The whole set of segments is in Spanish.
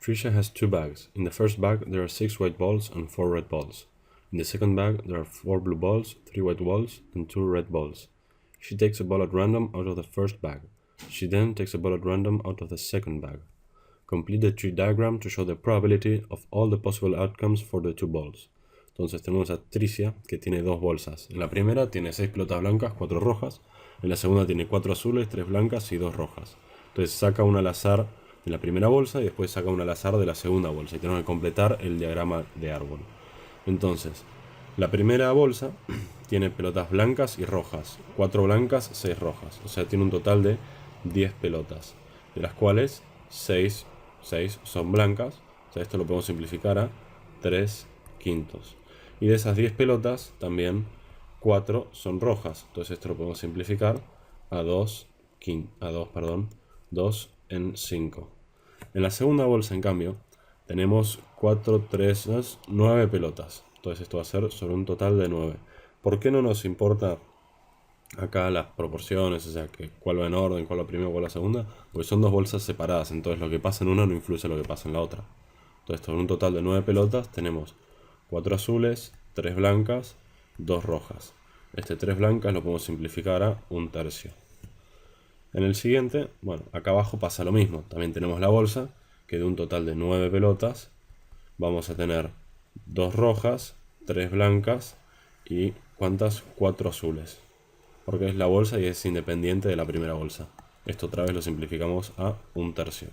Trisha has 2 bags. In the first bag there are 6 white balls and 4 red balls. In the second bag there are 4 blue balls, 3 white balls and 2 red balls. She takes a ball at random out of the first bag. She then takes a ball at random out of the second bag. Complete the tree diagram to show the probability of all the possible outcomes for the 2 balls. Entonces tenemos a Tricia que tiene 2 bolsas. En la primera tiene 6 pelotas blancas, 4 rojas. En la segunda tiene 4 azules, 3 blancas y 2 rojas. Entonces saca una al azar de la primera bolsa y después saca una al azar de la segunda bolsa. Y tenemos que completar el diagrama de árbol. Entonces, la primera bolsa tiene pelotas blancas y rojas. 4 blancas, 6 rojas. O sea, tiene un total de 10 pelotas. De las cuales 6 son blancas. O sea, esto lo podemos simplificar a 3 quintos. Y de esas 10 pelotas, también 4 son rojas. Entonces esto lo podemos simplificar a 2 en 5. En la segunda bolsa, en cambio, tenemos 4, 3, 2, 9 pelotas. Entonces esto va a ser sobre un total de 9. ¿Por qué no nos importa acá las proporciones? O sea, que cuál va en orden, cuál va primero, cuál va segunda. Porque son 2 bolsas separadas. Entonces lo que pasa en una no influye en lo que pasa en la otra. Entonces sobre un total de 9 pelotas tenemos 4 azules, 3 blancas, 2 rojas. Este 3 blancas lo podemos simplificar a 1/3. En el siguiente, bueno, acá abajo pasa lo mismo. También tenemos la bolsa, que de un total de 9 pelotas vamos a tener 2 rojas, 3 blancas y ¿cuántas? 4 azules. Porque es la bolsa y es independiente de la primera bolsa. Esto otra vez lo simplificamos a 1/3.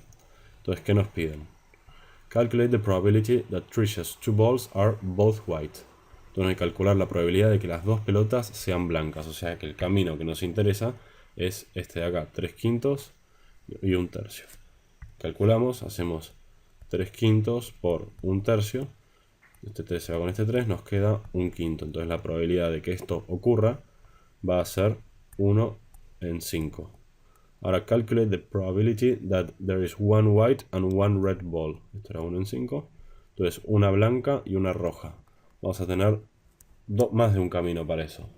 Entonces, ¿qué nos piden? Calculate the probability that Trisha's 2 balls are both white. Entonces hay que calcular la probabilidad de que las 2 pelotas sean blancas. O sea que el camino que nos interesa es este de acá, 3 quintos y 1/3. Calculamos, hacemos 3 quintos por 1/3. Este 3 se va con este 3, nos queda 1 quinto. Entonces la probabilidad de que esto ocurra va a ser 1 en 5. Ahora, calculate the probability that there is 1 white and 1 red ball. Esto era 1 en 5. Entonces, una blanca y una roja. Vamos a tener más de un camino para eso.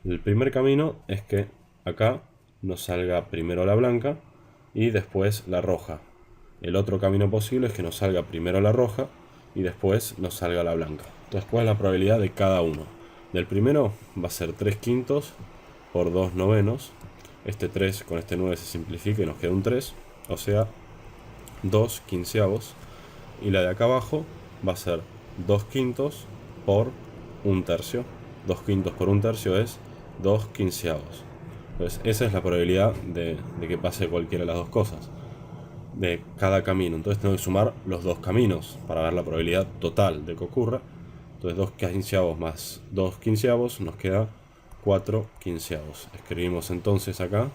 El primer camino es que acá nos salga primero la blanca y después la roja. El otro camino posible es que nos salga primero la roja y después nos salga la blanca. Entonces, ¿cuál es la probabilidad de cada uno? Del primero va a ser 3 quintos por 2 novenos. Este 3 con este 9 se simplifica y nos queda un 3, o sea, 2 quinceavos. Y la de acá abajo va a ser 2 quintos por 1/3. 2 quintos por 1/3 es 2 quinceavos. Entonces, esa es la probabilidad de que pase cualquiera de las dos cosas, de cada camino. Entonces, tengo que sumar los dos caminos para ver la probabilidad total de que ocurra. Entonces, 2 quinceavos más 2 quinceavos nos queda 4 quinceavos. Escribimos entonces acá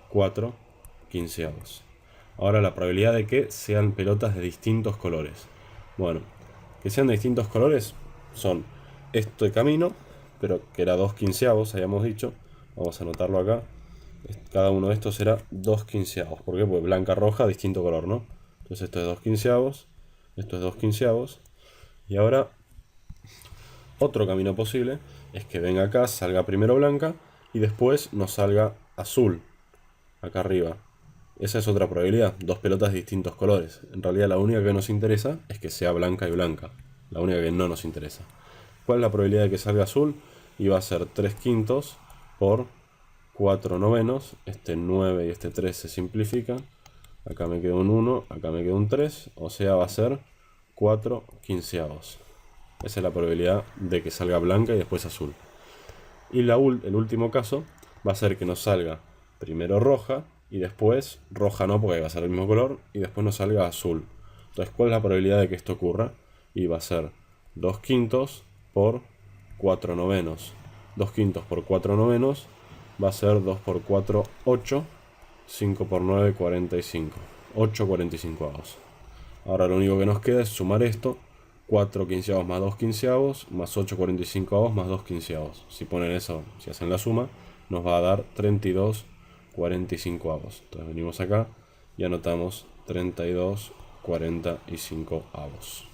4 quinceavos. Ahora la probabilidad de que sean pelotas de distintos colores. Bueno, que sean de distintos colores son este camino, pero que era 2 quinceavos, habíamos dicho. Vamos a anotarlo acá. Cada uno de estos será 2 quinceavos. ¿Por qué? Porque blanca, roja, distinto color, ¿no? Entonces esto es 2 quinceavos, esto es 2 quinceavos. Y ahora otro camino posible es que venga acá, salga primero blanca y después nos salga azul acá arriba. Esa es otra probabilidad, 2 pelotas de distintos colores. En realidad la única que nos interesa es que sea blanca y blanca. La única que no nos interesa. ¿Cuál es la probabilidad de que salga azul? Y va a ser 3 quintos por 4 novenos. Este 9 y este 3 se simplifican. Acá me queda un 1, acá me queda un 3. O sea, va a ser 4 quinceavos. Esa es la probabilidad de que salga blanca y después azul. Y el último caso va a ser que nos salga primero roja y después roja no, porque va a ser el mismo color, y después nos salga azul. Entonces, ¿cuál es la probabilidad de que esto ocurra? Y va a ser 2 quintos por 4 novenos. 2 quintos por 4 novenos va a ser 2 por 4, 8. 5 por 9, 45. 8 45avos. Ahora lo único que nos queda es sumar esto. 4 quinceavos más 2 quinceavos más 8 45avos más 2 quinceavos. Si ponen eso, si hacen la suma, nos va a dar 32 45avos. Entonces venimos acá y anotamos 32 45avos.